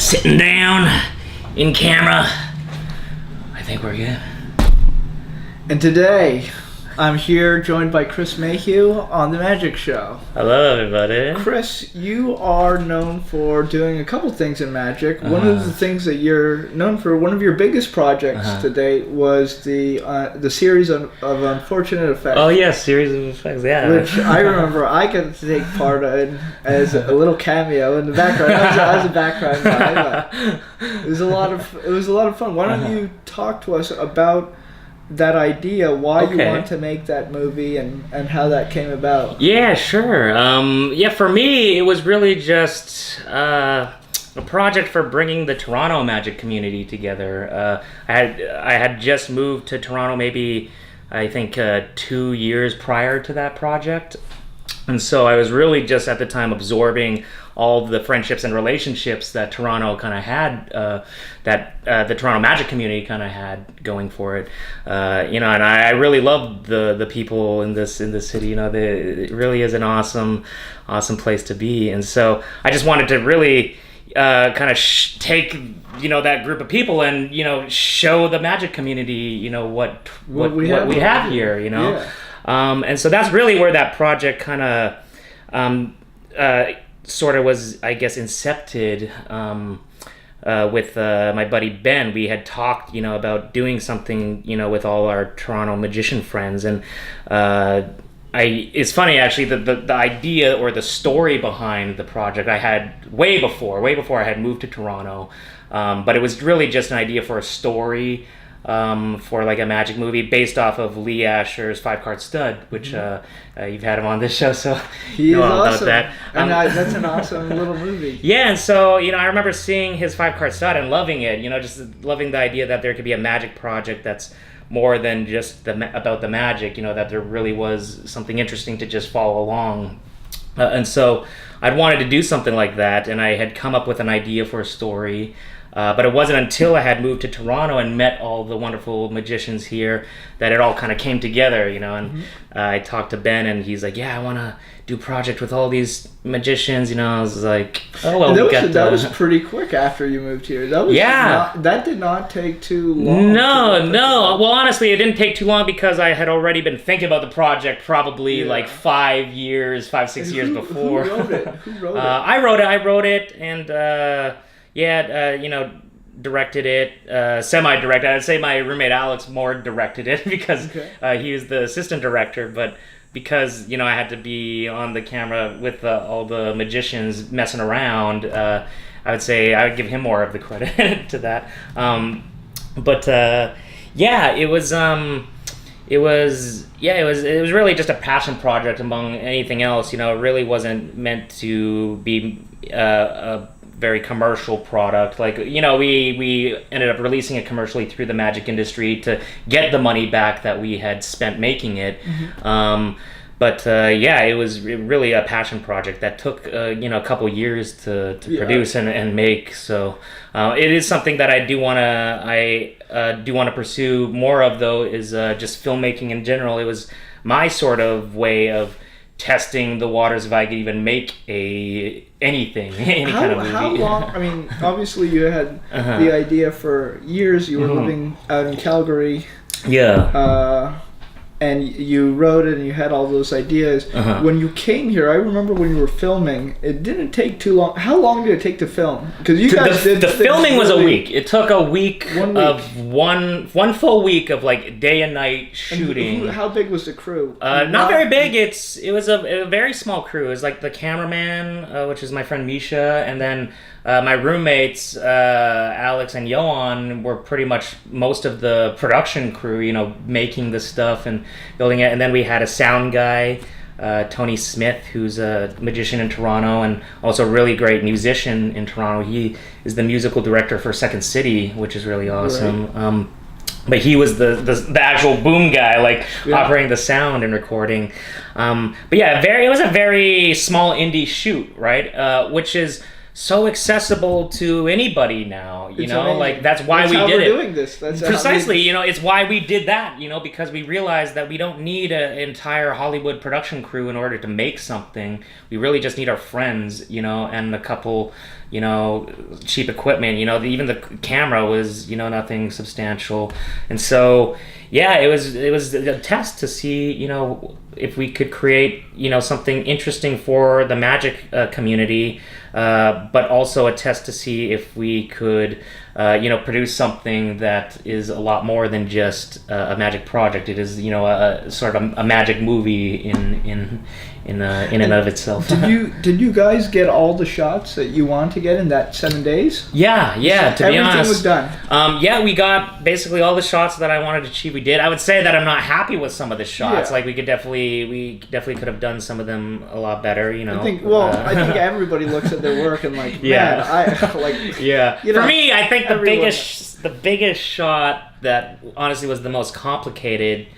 Sitting down, in camera. I think we're good. And today, I'm here joined by Chris Mayhew on The Magic Show. Hello, everybody. Chris, you are known for doing a couple things in magic. One of the things that you're known for, one of your biggest projects to date, was the series of Unfortunate Effects. Oh, yeah, series of effects, yeah. Which I remember I got to take part in as a little cameo in the background. I was a background guy, but it was a lot of fun. Why don't you talk to us about that idea, why you want to make that movie, and how that came about? Yeah, sure. For me, it was really just a project for bringing the Toronto magic community together. I had just moved to Toronto maybe, I think, 2 years prior to that project. And so I was really just at the time absorbing all of the friendships and relationships that Toronto kind of had, that the Toronto magic community kind of had going for it. And I really loved the people in this city. It really is an awesome place to be. And so I just wanted to really kind of take that group of people and show the magic community what we have here. Yeah. And so that's really where that project kind of sort of was, I guess, incepted with my buddy Ben. We had talked, about doing something, with all our Toronto magician friends. And it's funny, actually, the idea or the story behind the project I had way before I had moved to Toronto. But it was really just an idea for a story, for like a magic movie based off of Lee Asher's 5-Card Stud, which you've had him on this show, so he is all awesome. about that. And that's an awesome little movie. Yeah, and so I remember seeing his 5-Card Stud and loving it. Just loving the idea that there could be a magic project that's more than just about the magic. That there really was something interesting to just follow along. And so I'd wanted to do something like that, and I had come up with an idea for a story. But it wasn't until I had moved to Toronto and met all the wonderful magicians here that it all kind of came together, and I talked to Ben, and he's like, yeah, I want to do a project with all these magicians, I was like, oh, well, that was pretty quick after you moved here. That did not take too long. No. Well, honestly, it didn't take too long because I had already been thinking about the project probably like 5, 6 years before. Who wrote it? I wrote it, and directed it, semi-directed. I'd say my roommate Alex more directed it because he was the assistant director, but because, I had to be on the camera with all the magicians messing around, I would say I would give him more of the credit to that. It was really just a passion project among anything else. It really wasn't meant to be a very commercial product. Like, we ended up releasing it commercially through the magic industry to get the money back that we had spent making it. It was really a passion project that took a couple years to produce and make. So it is something that I do want to pursue more of, though, is just filmmaking in general. It was my sort of way of testing the waters if I could even make anything, kind of movie. How long? I mean, obviously you had the idea for years. You were living out in Calgary. Yeah. And you wrote it and you had all those ideas. When you came here, I remember when you were filming, it didn't take too long. How long did it take to film? Because the filming was a week. It took a week, of one full week of like day and night shooting. How big was the crew? Not very big. It was a very small crew. It was like the cameraman, which is my friend Misha, and then my roommates Alex and Johan were pretty much most of the production crew, making the stuff and building it. And then we had a sound guy, Tony Smith, who's a magician in Toronto and also a really great musician in Toronto. He is the musical director for Second City, which is really awesome. Right. But he was the actual boom guy, operating the sound and recording. It was a very small indie shoot, right? Which is so accessible to anybody now, that's why we did it. Doing this. That's precisely, it's why we did that, because we realized that we don't need an entire Hollywood production crew in order to make something. We really just need our friends, and a couple, cheap equipment. Even the camera was nothing substantial, and so yeah, it was a test to see if we could create something interesting for the magic community, but also a test to see if we could produce something that is a lot more than just a magic project. It is a sort of a magic movie in and of itself. Did you guys get all the shots that you want to get in that 7 days? Yeah. To be honest, everything was done. Yeah, we got basically all the shots that I wanted to achieve. We did. I would say that I'm not happy with some of the shots. Yeah. Like we definitely could have done some of them a lot better. I think everybody looks at their work and like, yeah. man, I like. Yeah. For me, I think the biggest shot that honestly was the most complicated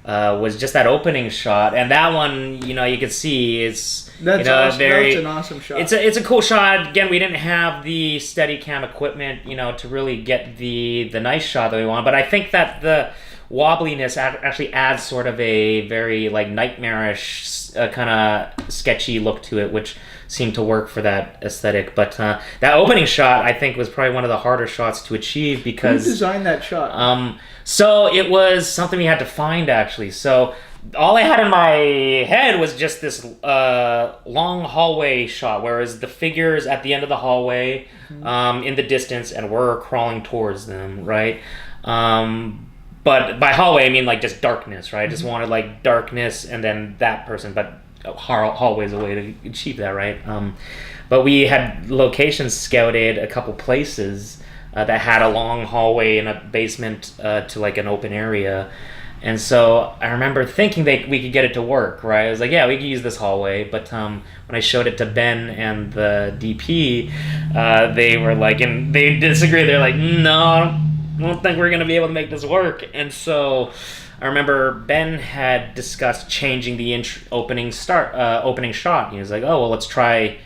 was just that opening shot, and that one, you could see that's awesome. That's an awesome shot. It's a cool shot. Again, we didn't have the Steadicam equipment, to really get the nice shot that we want. But I think that the wobbliness actually adds sort of a very like nightmarish kind of sketchy look to it, which seemed to work for that aesthetic. But that opening shot, I think, was probably one of the harder shots to achieve because who designed that shot? So it was something we had to find, actually. So all I had in my head was just this long hallway shot, whereas the figures at the end of the hallway, in the distance, and we're crawling towards them, right? But by hallway, I mean like just darkness, right? I just wanted like darkness and then that person, but hallway's a way to achieve that, right? But we had locations scouted a couple places that had a long hallway and a basement to like an open area. And so I remember thinking we could get it to work, right? I was like, yeah, we could use this hallway. But when I showed it to Ben and the DP, they were like, and they disagreed. They're like, no, I don't think we're going to be able to make this work. And so I remember Ben had discussed changing the opening shot. He was like, oh, well, let's try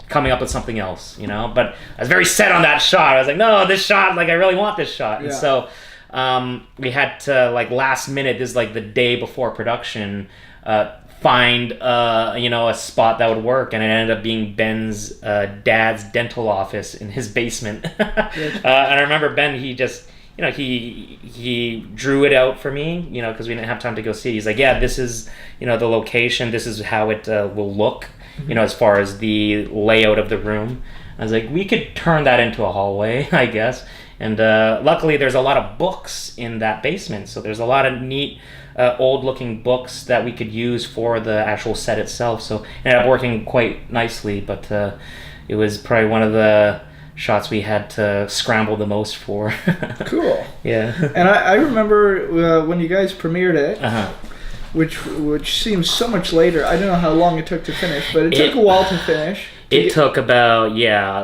coming up with something else, But I was very set on that shot. I was like, no, this shot, like I really want this shot. Yeah. And so we had to like last minute, this is like the day before production, find a spot that would work, and it ended up being Ben's dad's dental office in his basement. And I remember Ben, he just he drew it out for me, because we didn't have time to go see it. He's like, yeah, this is the location, this is how it will look, as far as the layout of the room. I was like, we could turn that into a hallway, I guess. And luckily there's a lot of books in that basement, so there's a lot of neat old looking books that we could use for the actual set itself. So it ended up working quite nicely, but it was probably one of the shots we had to scramble the most for. Cool. Yeah. And I remember when you guys premiered it, which seems so much later. I don't know how long it took to finish, but it took a while to finish. It took about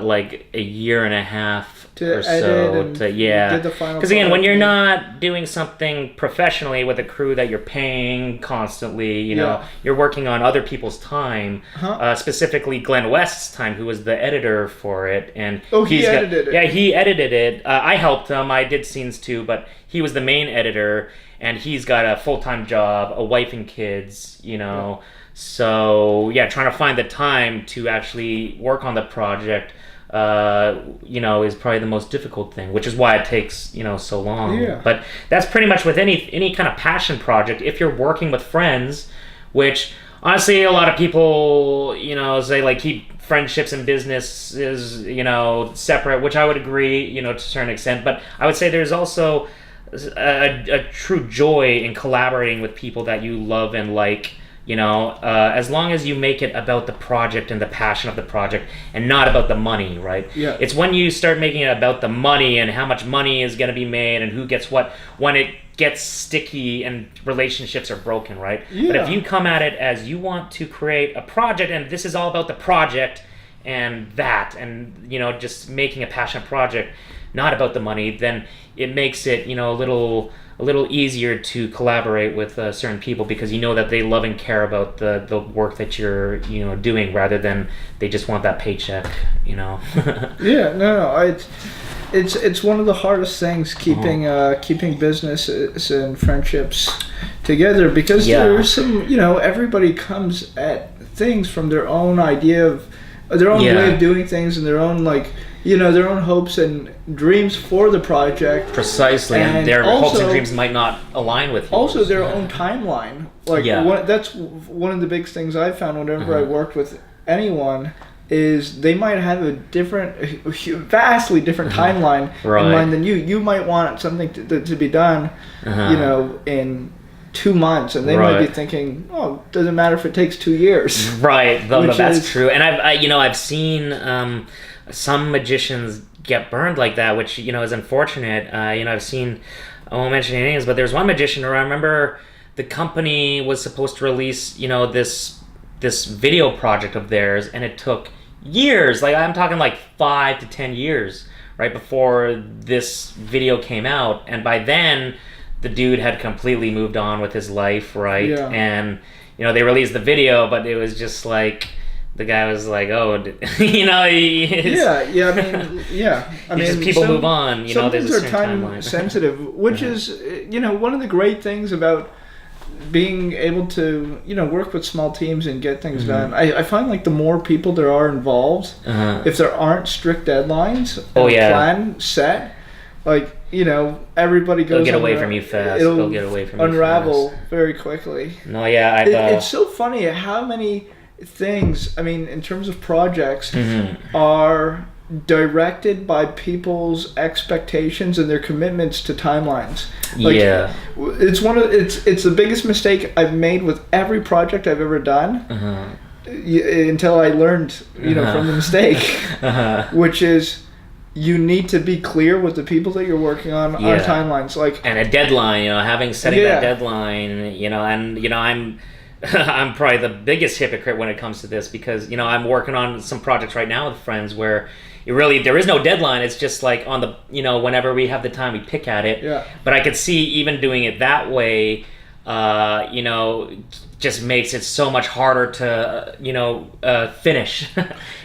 like a year and a half or so to because again, when you're not doing something professionally with a crew that you're paying constantly, you're working on other people's time, specifically Glenn West's time, who was the editor for it, and he edited it. Yeah, he edited it. I helped him. I did scenes too, but he was the main editor, and he's got a full-time job, a wife and kids, Yeah. So yeah, trying to find the time to actually work on the project, is probably the most difficult thing, which is why it takes so long. Yeah. But that's pretty much with any kind of passion project. If you're working with friends, which honestly a lot of people say like keep friendships and businesses separate, which I would agree to a certain extent. But I would say there's also a true joy in collaborating with people that you love and like. As long as you make it about the project and the passion of the project and not about the money, right? Yeah. It's when you start making it about the money and how much money is going to be made and who gets what, when it gets sticky and relationships are broken, right? Yeah. But if you come at it as you want to create a project and this is all about the project and that, and just making a passionate project, not about the money, then it makes it a little easier to collaborate with certain people because that they love and care about the work that you're doing rather than they just want that paycheck. Yeah, no, it's one of the hardest things keeping businesses and friendships together because there's some everybody comes at things from their own idea of way of doing things and their own their own hopes and dreams for the project. Precisely, and their hopes and dreams might not align with yours. Also, their own timeline. That's one of the big things I found whenever I worked with anyone, is they might have a vastly different timeline in mind than you. You might want something to be done, in 2 months, and they might be thinking, "Oh, doesn't matter if it takes 2 years." Right, that's true. And I've seen some magicians get burned like that, which is unfortunate. I've seen, I won't mention any names, but there's one magician who I remember the company was supposed to release this video project of theirs, and it took years. Like, I'm talking like 5 to 10 years right before this video came out, and by then the dude had completely moved on with his life, right? Yeah. And they released the video, but it was just like the guy was like, "Oh, people move on. Some there's things a are certain time timeline. sensitive, which is one of the great things about being able to work with small teams and get things done. I find like the more people there are involved, if there aren't strict deadlines and a plan set, like everybody goes. They'll get away from you fast. They'll get away from you unravel fast. very quickly. No, yeah, it's so funny how many things, in terms of projects, are directed by people's expectations and their commitments to timelines. It's the biggest mistake I've made with every project I've ever done, until I learned from the mistake, which is you need to be clear with the people that you're working on timelines, and a deadline. Setting that deadline. I'm probably the biggest hypocrite when it comes to this, because I'm working on some projects right now with friends where there is no deadline. It's just like on the whenever we have the time we pick at it. Yeah. But I could see even doing it that way, just makes it so much harder to finish.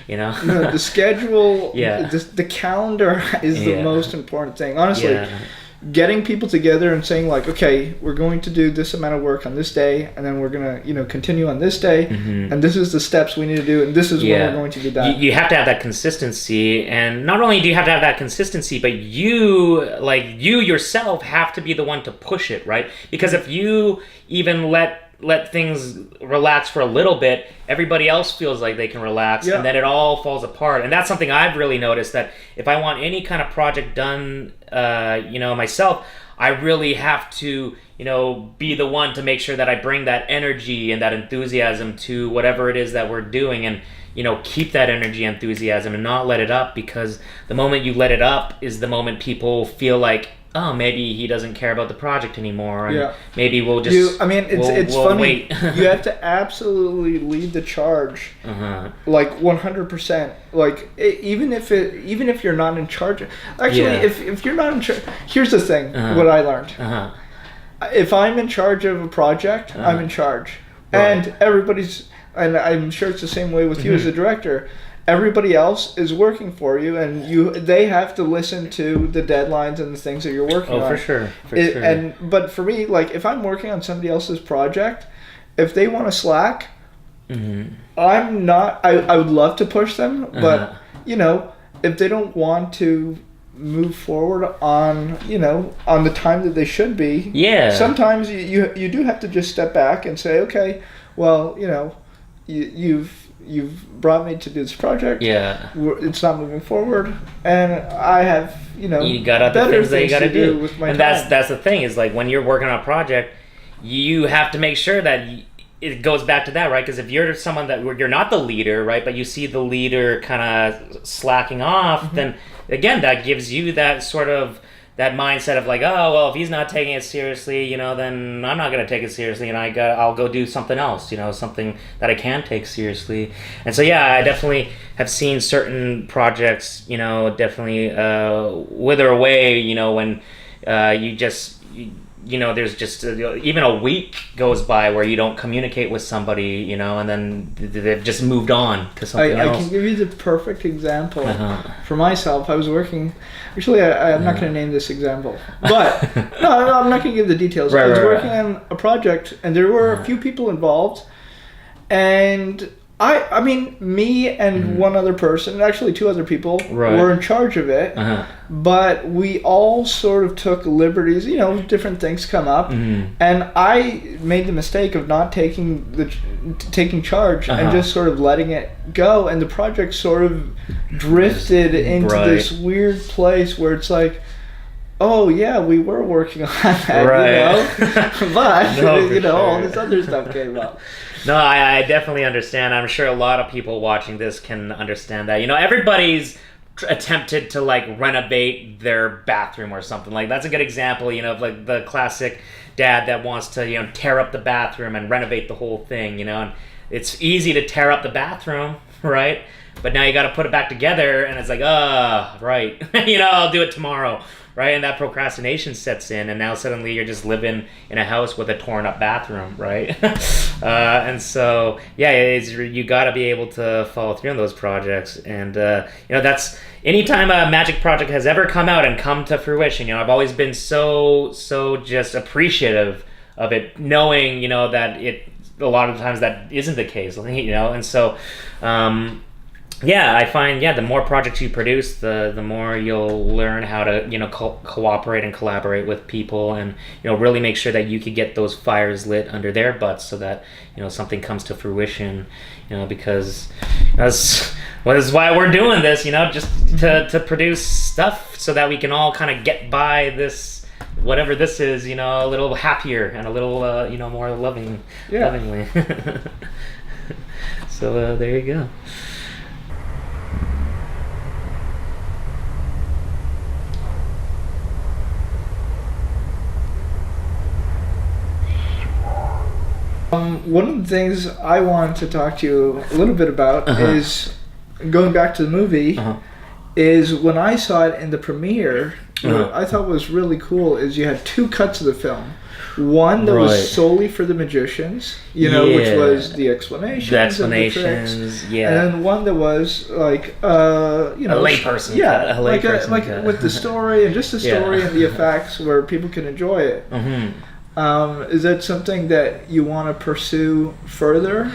No, the schedule. The calendar is the most important thing, honestly. Yeah. Getting people together and saying like, okay, we're going to do this amount of work on this day, and then we're gonna continue on this day, and this is the steps we need to do, and this is when we're going to be done. You have to have that consistency, and not only do you have to have that consistency, but you yourself have to be the one to push it, right? Because if you even let things relax for a little bit, everybody else feels like they can relax, and then it all falls apart. And that's something I've really noticed, that if I want any kind of project done myself, I really have to be the one to make sure that I bring that energy and that enthusiasm to whatever it is that we're doing, and keep that energy, enthusiasm, and not let it up, because the moment you let it up is the moment people feel like, oh, maybe he doesn't care about the project anymore, and maybe we'll just. It's we'll funny. Wait. You have to absolutely lead the charge, like 100%. Like even if you're not in charge. Actually, if you're not in charge, here's the thing. What I learned. If I'm in charge of a project, I'm in charge, and everybody's. And I'm sure it's the same way with you as a director. Everybody else is working for you, and they have to listen to the deadlines and the things that you're working on. Oh, for sure. But for me, like, if I'm working on somebody else's project, if they want to slack, I'm not. I would love to push them, but if they don't want to move forward on on the time that they should be, sometimes you do have to just step back and say, okay, well, you've brought me to do this project. Yeah, it's not moving forward, and I have you got other things that you got to do with my time. That's the thing, is like when you're working on a project, you have to make sure that it goes back to that, right? Because if you're someone that you're not the leader, right, but you see the leader kind of slacking off, then again that gives you that sort of that mindset of like, oh, well, if he's not taking it seriously, then I'm not going to take it seriously, and I'll go do something else, something that I can take seriously. And so, I definitely have seen certain projects, definitely wither away, when you just, there's just even a week goes by where you don't communicate with somebody, and then they've just moved on to something else. I can give you the perfect example for myself. I was working. Actually, I'm not going to name this example, but no, I'm not going to give the details. I was working on a project, and there were a few people involved, and I mean, me and one other person, actually two other people, Right. were in charge of it. But we all sort of took liberties. You know, different things come up, and I made the mistake of not taking charge and just sort of letting it go. And the project sort of drifted into Right. this weird place where it's like, oh yeah, we were working on that, Right. you know, but No, for you know, all sure. this other stuff came up. No, I definitely understand. I'm sure a lot of people watching this can understand that. You know, everybody's attempted to like renovate their bathroom or something. Like that's a good example, you know, of like the classic dad that wants to, you know, tear up the bathroom and renovate the whole thing, you know. And it's easy to tear up the bathroom, right? But now you got to put it back together, and it's like, right, you know, I'll do it tomorrow. Right, and that procrastination sets in, and now suddenly you're just living in a house with a torn up bathroom, right? And so, yeah, you got to be able to follow through on those projects, and you know, that's anytime a magic project has ever come out and come to fruition. You know, I've always been so just appreciative of it, knowing, you know, that a lot of times that isn't the case, you know, and so. Yeah, I find the more projects you produce, the more you'll learn how to, you know, cooperate and collaborate with people, and, you know, really make sure that you could get those fires lit under their butts so that, you know, something comes to fruition, you know, because that's why we're doing this, you know, just to produce stuff so that we can all kind of get by this, whatever this is, you know, a little happier and a little, you know, more lovingly. So there you go. One of the things I wanted to talk to you a little bit about is going back to the movie. Is when I saw it in the premiere, what I thought was really cool is you had two cuts of the film. One that was solely for the magicians, you know, which was the explanations, and the tricks, and then one that was like, you know, a layperson, cut, with the story and just the story and the effects where people can enjoy it. Is that something that you want to pursue further?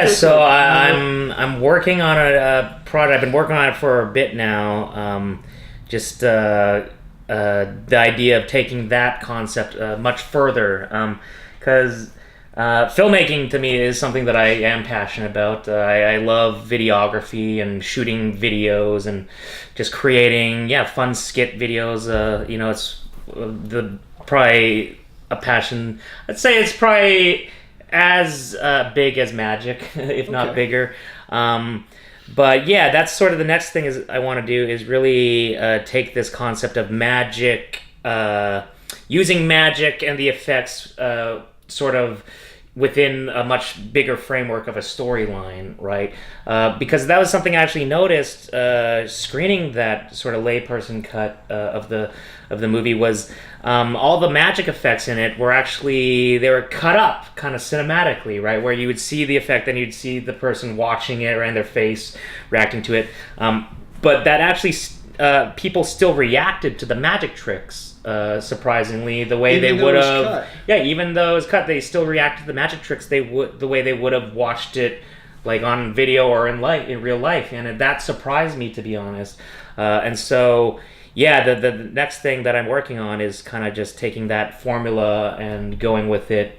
So I'm working on a project. I've been working on it for a bit now. Just the idea of taking that concept much further, because filmmaking to me is something that I am passionate about. I love videography and shooting videos and just creating fun skit videos. You know, it's probably a passion. I'd say it's probably as big as magic, if not bigger. But yeah, that's sort of the next thing is I want to do is really take this concept of magic, using magic and the effects sort of within a much bigger framework of a storyline, right? Because that was something I actually noticed screening that sort of layperson cut of the movie was all the magic effects in it were they were cut up kind of cinematically, right? Where you would see the effect, then you'd see the person watching it, right, and their face reacting to it. But that actually people still reacted to the magic tricks. Surprisingly, the way they would have, even though it was cut, they still reacted to the magic tricks the way they would have watched it, like on video or in real life, and that surprised me, to be honest. And so, the next thing that I'm working on is kind of just taking that formula and going with it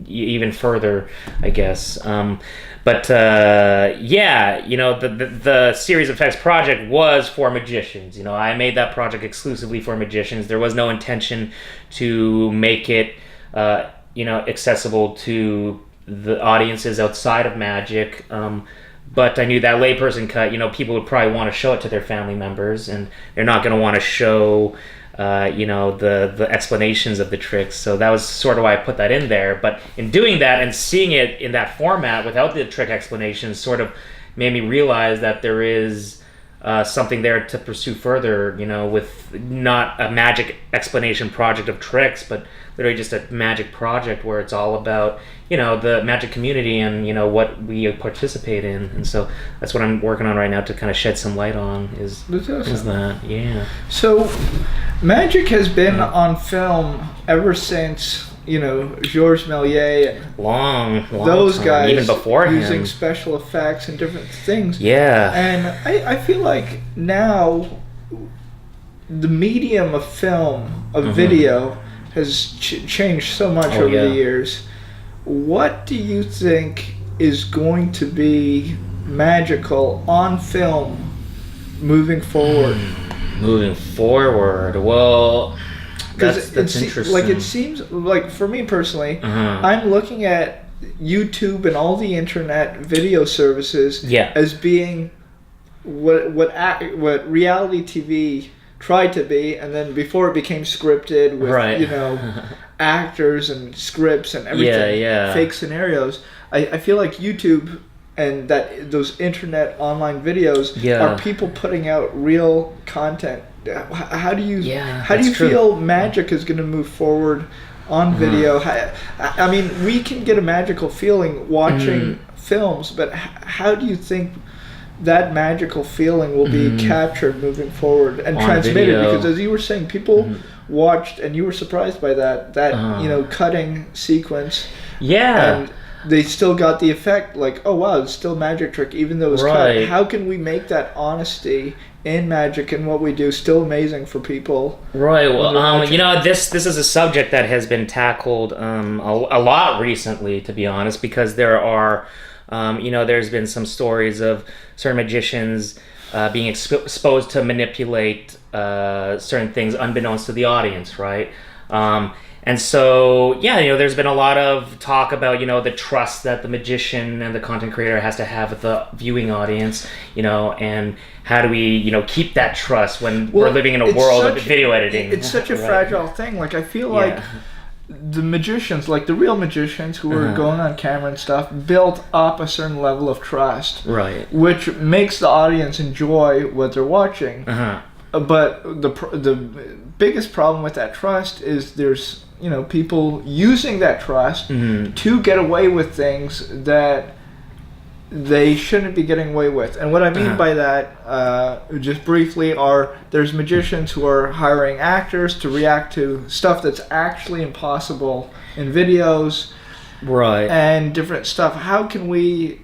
even further, I guess. But you know, the Series of Effects project was for magicians. You know, I made that project exclusively for magicians. There was no intention to make it, you know, accessible to the audiences outside of magic. But I knew that layperson cut, you know, people would probably want to show it to their family members, and they're not going to want to show, you know, the explanations of the tricks. So that was sort of why I put that in there. But in doing that and seeing it in that format without the trick explanations sort of made me realize that there is something there to pursue further, you know, with not a magic explanation project of tricks, but literally just a magic project where it's all about, you know, the magic community and, you know, what we participate in. And so that's what I'm working on right now to kind of shed some light on is that. So magic has been on film ever since Georges Méliès and long those time, guys even before using him. special effects and different things. Yeah. And I feel like now the medium of film, of video, has changed so much over the years. What do you think is going to be magical on film moving forward? Moving forward, well, that's interesting. Like, it seems like, for me personally, I'm looking at YouTube and all the internet video services as being what reality TV tried to be, and then before it became scripted with actors and scripts and everything, fake scenarios. I feel like YouTube and those internet online videos are people putting out real content. How do you feel magic is going to move forward on video? I mean, we can get a magical feeling watching films, but how do you think that magical feeling will be captured moving forward and on transmitted video? Because as you were saying, people watched, and you were surprised by that cutting sequence. And they still got the effect, like, oh wow, it's still a magic trick even though it was cut. How can we make that honesty in magic and what we do still amazing for people? Right. Well, this is a subject that has been tackled a lot recently, to be honest, because there are there's been some stories of certain magicians being exposed to manipulate certain things unbeknownst to the audience, right? And so, there's been a lot of talk about, the trust that the magician and the content creator has to have with the viewing audience, and how do we, keep that trust when we're living in a world of video editing? It's such a fragile thing. Like, I feel like the magicians, like the real magicians who are going on camera and stuff, built up a certain level of trust, which makes the audience enjoy what they're watching. But the biggest problem with that trust is there's people using that trust to get away with things that they shouldn't be getting away with. And what I mean by that, just briefly, there's magicians who are hiring actors to react to stuff that's actually impossible in videos, and different stuff. How can we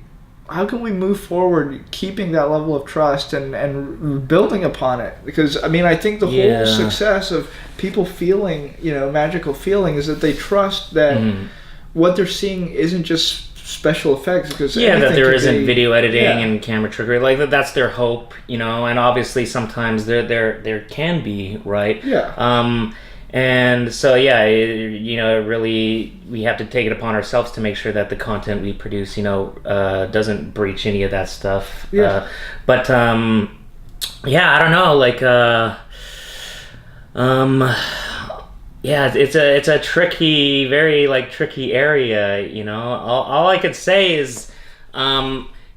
move forward keeping that level of trust and building upon it? Because I think the whole success of people feeling magical feeling is that they trust that what they're seeing isn't just special effects, because that there isn't video editing and camera trickery, like that's their hope, and obviously sometimes there can be, right? And so really we have to take it upon ourselves to make sure that the content we produce doesn't breach any of that stuff. But I don't know, like it's a tricky, very tricky area, all I could say is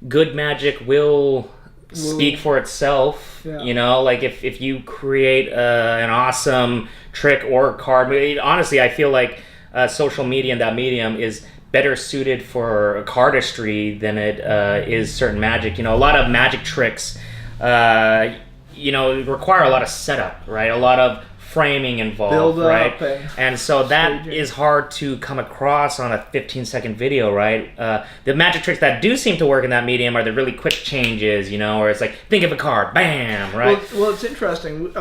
good magic will speak for itself. Like if you create an awesome trick or card, honestly I feel like social media and that medium is better suited for cardistry than it is certain magic. A lot of magic tricks require a lot of setup, right? A lot of framing involved, right? And so that is hard to come across on a 15-second video, right? The magic tricks that do seem to work in that medium are the really quick changes, where it's like, think of a card, bam, right? Well, it's interesting.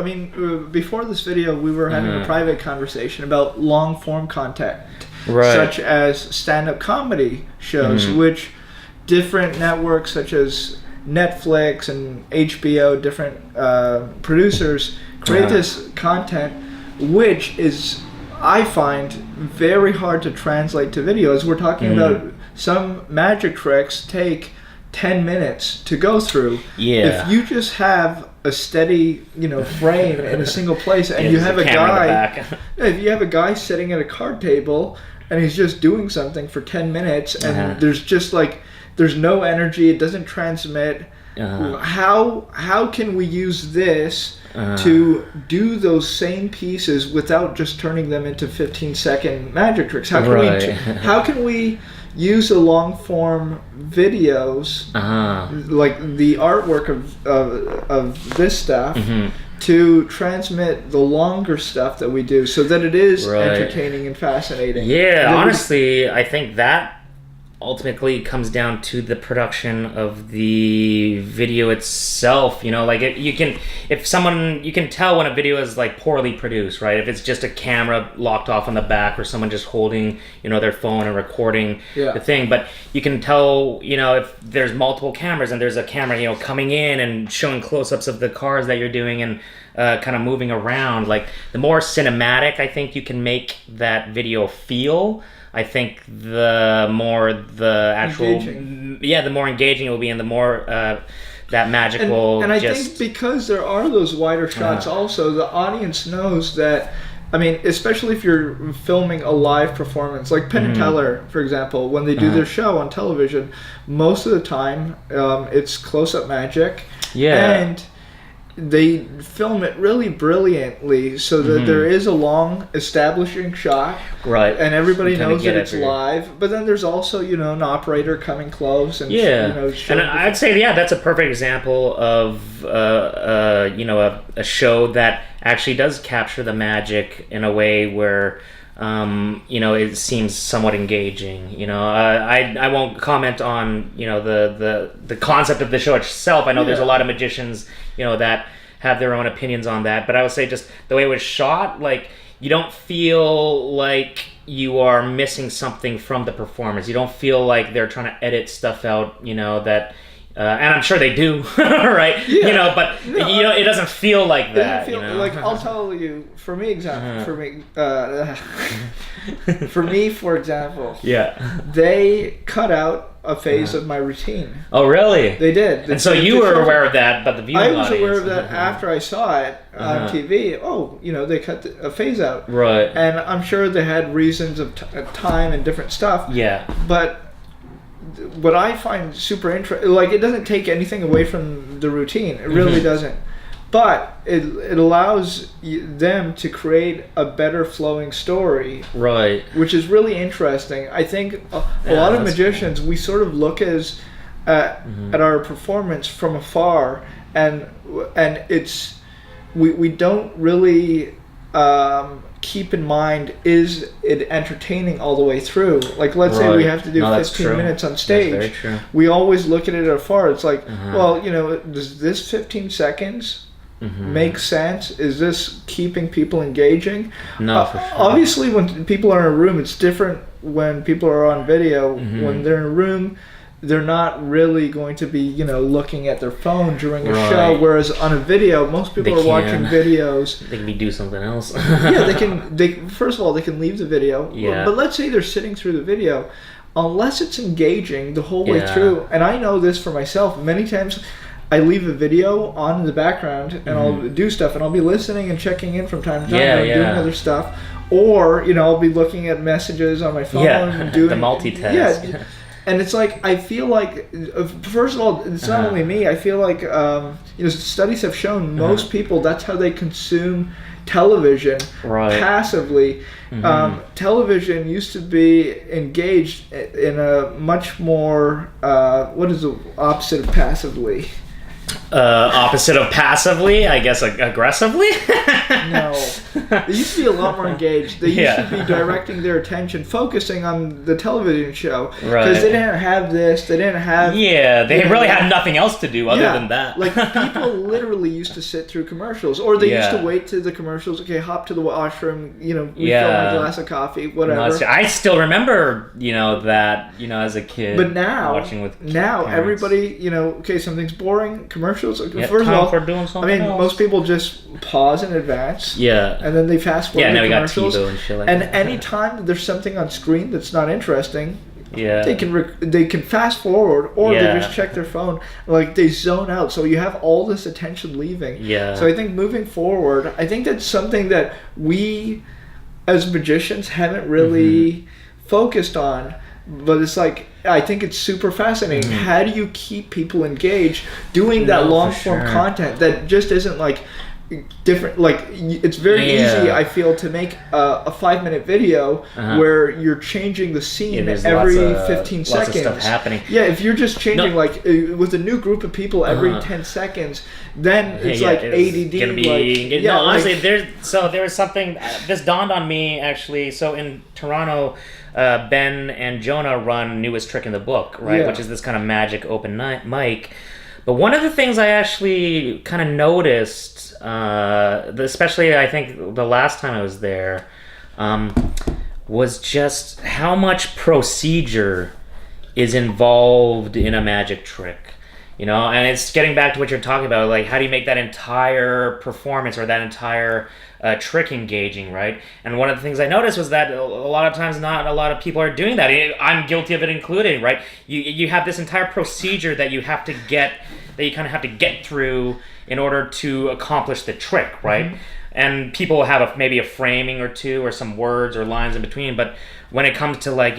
Before this video, we were having a private conversation about long-form content, such as stand-up comedy shows, which different networks such as Netflix and HBO, different producers create this content, which is, I find, very hard to translate to video. As we're talking about, some magic tricks take 10 minutes to go through. If you just have a steady, frame in a single place, and you have a guy, if you have a guy sitting at a card table and he's just doing something for 10 minutes, and there's just there's no energy, it doesn't transmit. How can we use this to do those same pieces without just turning them into 15-second magic tricks? How can we use the long form videos, like the artwork of this stuff, to transmit the longer stuff that we do so that it is entertaining and fascinating. Yeah, honestly, I think that ultimately comes down to the production of the video itself. You know, like you can tell when a video is like poorly produced, right? If it's just a camera locked off on the back, or someone just holding, you know, their phone and recording the thing. But you can tell, you know, if there's multiple cameras and there's a camera, you know, coming in and showing close-ups of the cars that you're doing and kind of moving around. Like, the more cinematic I think you can make that video feel, I think the more the actual the more engaging it will be, and the more that magical and I think because there are those wider shots also, the audience knows that. I mean, especially if you're filming a live performance, like Penn and Teller, for example, when they do their show on television, most of the time it's close-up magic, and they film it really brilliantly so that there is a long establishing shot, right, and everybody knows that it's live. But then there's also, you know, an operator coming close and you know, and I'd say that's a perfect example of you know, a show that actually does capture the magic in a way where you know, it seems somewhat engaging. You know, I won't comment on, you know, the concept of the show itself. I know there's a lot of magicians, you know, that have their own opinions on that, but I would say just the way it was shot, like, you don't feel like you are missing something from the performance. You don't feel like they're trying to edit stuff out, you know, that and I'm sure they do, right? Yeah. You know, but you know, it doesn't feel like that. Feel, you know? Like, I'll tell you, for me, for example, they cut out a phase of my routine. Oh, really? They did. And so you were aware of that, but the viewing audience... I was aware of that after I saw it on TV. Oh, you know, they cut a phase out. Right. And I'm sure they had reasons of time and different stuff. Yeah. But what I find super interesting, like, it doesn't take anything away from the routine. It really doesn't. But it allows them to create a better flowing story. Right. Which is really interesting. I think a lot of magicians, we sort of look at our performance from afar, and it's we don't really keep in mind, is it entertaining all the way through? Like, let's say we have to do 15 minutes on stage. That's very true. We always look at it afar. It's like, well, you know, does this 15 seconds make sense? Is this keeping people engaging? No, for sure. Obviously, when people are in a room, it's different when people are on video. When they're in a room, they're not really going to be, you know, looking at their phone during a show. Whereas on a video, most people are watching videos. They can do something else. Yeah, they can. First of all, they can leave the video. Yeah. But let's say they're sitting through the video, unless it's engaging the whole way through. And I know this for myself. Many times, I leave a video on in the background, and I'll do stuff, and I'll be listening and checking in from time to time, doing other stuff, or, you know, I'll be looking at messages on my phone, and doing the multitask. Yeah, and it's like, I feel like, first of all, it's not only me. I feel like, you know, studies have shown most people, that's how they consume television passively. Television used to be engaged in a much more, what is the opposite of passively? Opposite of passively, I guess, aggressively? No. They used to be a lot more engaged. They used to be directing their attention, focusing on the television show. Because they didn't have this, they didn't have... Yeah, they really had nothing else to do other than that. Like, people literally used to sit through commercials. Or they used to wait to the commercials, okay, hop to the washroom, you know, refill my glass of coffee, whatever. No, I still remember, you know, that, you know, as a kid. But now, watching with everybody, you know, okay, something's boring, commercials. First of all, I mean, most people just pause in advance. Yeah. And then they fast forward to commercials. And shit like that. Any time there's something on screen that's not interesting, they can fast forward, or they just check their phone. Like, they zone out. So you have all this attention leaving. Yeah. So I think moving forward, I think that's something that we as magicians haven't really focused on. But it's like, I think it's super fascinating. How do you keep people engaged doing that long form content that just isn't like, different, like it's very easy, I feel, to make a 5-minute video where you're changing the scene every 15 seconds. Lots of stuff happening. Yeah, if you're just changing like with a new group of people every 10 seconds, then it's like ADD. Gonna be, honestly, there was something, this dawned on me actually. So in Toronto, Ben and Jonah run Newest Trick in the Book, right? Which is this kind of magic open mic. But one of the things I actually kind of noticed, especially I think the last time I was there, was just how much procedure is involved in a magic trick. And it's getting back to what you're talking about, like how do you make that entire performance or that entire trick engaging, right? And one of the things I noticed was that a lot of times not a lot of people are doing that. I'm guilty of it included, right? You have this entire procedure that you have to get, that you kind of have to get through in order to accomplish the trick, right? And people have maybe a framing or two or some words or lines in between, but when it comes to like,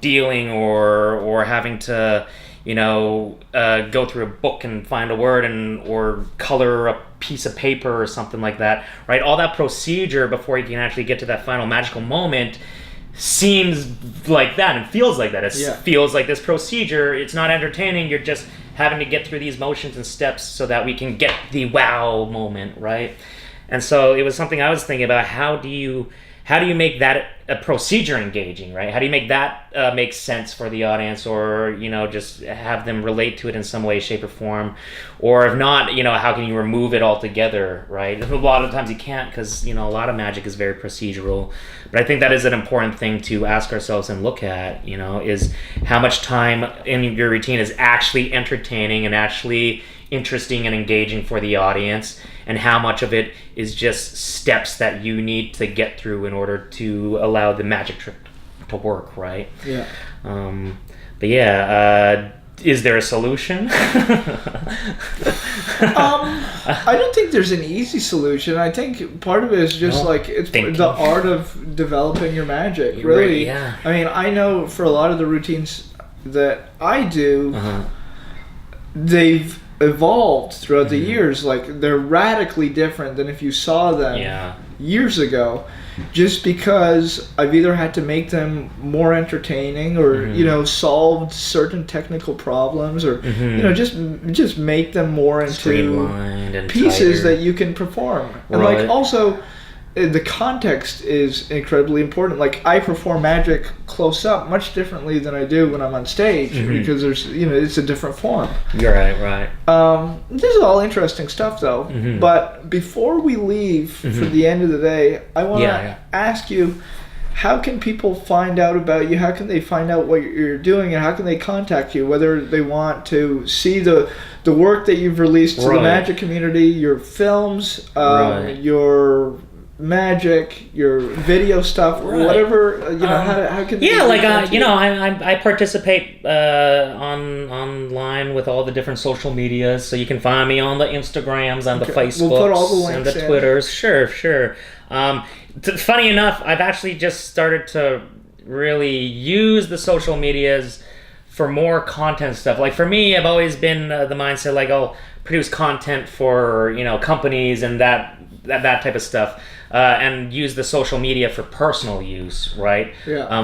dealing or having to go through a book and find a word or color a piece of paper or something like that, right? All that procedure before you can actually get to that final magical moment seems like that and feels like that. It feels like this procedure. It's not entertaining. You're just having to get through these motions and steps so that we can get the wow moment, right? And so it was something I was thinking about. How do you make that a procedure engaging, right? How do you make that make sense for the audience, or just have them relate to it in some way, shape, or form? Or if not, how can you remove it altogether, right? A lot of times you can't, because a lot of magic is very procedural. But I think that is an important thing to ask ourselves and look at. Is how much time in your routine is actually entertaining and actually interesting and engaging for the audience, and how much of it is just steps that you need to get through in order to allow the magic trick to work, right? Yeah. But yeah, is there a solution? I don't think there's an easy solution. I think part of it is just it's thinking. The art of developing your magic, really. Yeah. I mean, I know for a lot of the routines that I do, they've evolved throughout the years. Like, they're radically different than if you saw them years ago, just because I've either had to make them more entertaining or solved certain technical problems, or just make them more into pieces that you can perform. And like, also the context is incredibly important. Like, I perform magic close up much differently than I do when I'm on stage, because there's it's a different form. You're right. This is all interesting stuff, though. But before we leave for the end of the day, I want to ask you, how can people find out about you? How can they find out what you're doing, and how can they contact you? Whether they want to see the work that you've released to the magic community, your films, your magic, your video stuff, whatever, how can I participate online with all the different social medias, so you can find me on the Instagrams, on the Facebooks, we'll put all the links and the Twitters. Sure. Funny enough, I've actually just started to really use the social medias for more content stuff. Like, for me, I've always been the mindset, like, I'll produce content for companies and that type of stuff, and use the social media for personal use, right?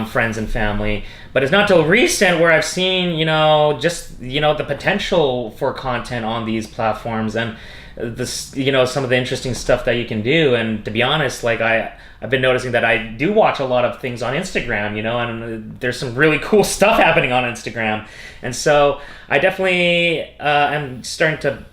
Friends and family. But it's not till recent where I've seen the potential for content on these platforms, and this some of the interesting stuff that you can do. And to be honest, like, I've been noticing that I do watch a lot of things on Instagram, and there's some really cool stuff happening on Instagram. And so I definitely am starting to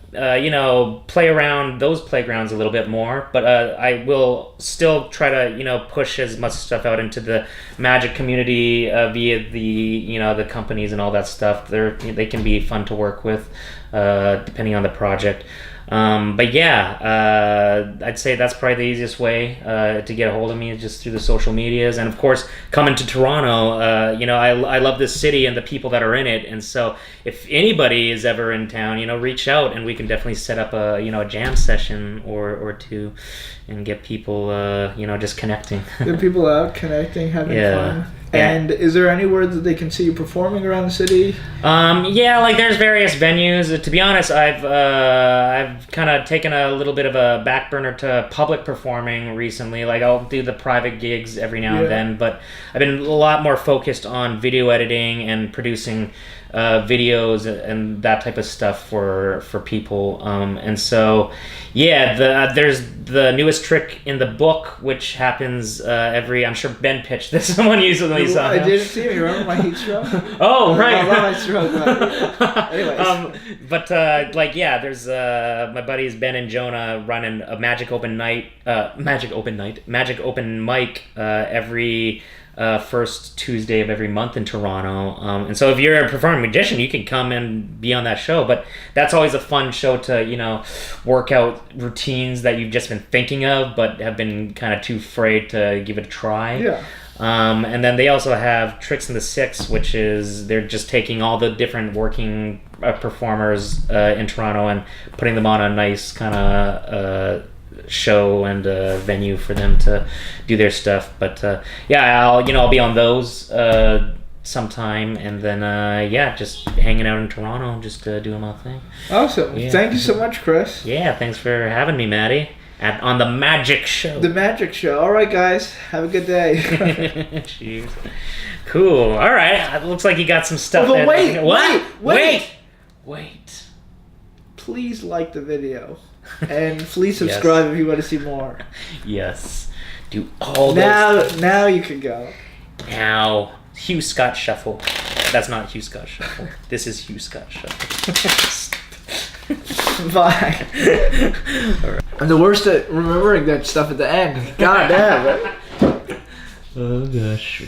play around those playgrounds a little bit more, but I will still try to push as much stuff out into the magic community via the companies and all that stuff. They can be fun to work with depending on the project. But yeah, I'd say that's probably the easiest way to get a hold of me, is just through the social medias. And of course, coming to Toronto, I love this city and the people that are in it. And so if anybody is ever in town, reach out, and we can definitely set up a jam session or two, and get people just connecting. Get people out, connecting, having fun. And is there anywhere that they can see you performing around the city? Yeah, like there's various venues. To be honest, I've kind of taken a little bit of a back burner to public performing recently. Like I'll do the private gigs every now and then, but I've been a lot more focused on video editing and producing videos and that type of stuff for people. And so, yeah, there's the newest trick in the book, which happens I'm sure Ben pitched this someone usually. I didn't see me. Remember my heat stroke? Oh, right. My stroke. Anyways. There's my buddies Ben and Jonah running a magic open mic every first Tuesday of every month in Toronto. And so if you're a performing magician, you can come and be on that show. But that's always a fun show to, work out routines that you've just been thinking of but have been kind of too afraid to give it a try. Yeah. And then they also have Tricks in the Six, which is they're just taking all the different working performers in Toronto and putting them on a nice kind of show and venue for them to do their stuff. But I'll be on those sometime, and then just hanging out in Toronto, just doing my thing. Awesome. Yeah. Thank you so much, Chris. Yeah, thanks for having me, Maddie. On the Magic Show. The Magic Show. All right, guys. Have a good day. Cheers. Cool. All right. Looks like you got some stuff. But wait. Please like the video. And please subscribe if you want to see more. Yes. Do all those. Now you can go. Now. Hugh Scott Shuffle. That's not Hugh Scott Shuffle. This is Hugh Scott Shuffle. Bye. Right. I'm the worst at remembering that stuff at the end. God damn it. Oh gosh.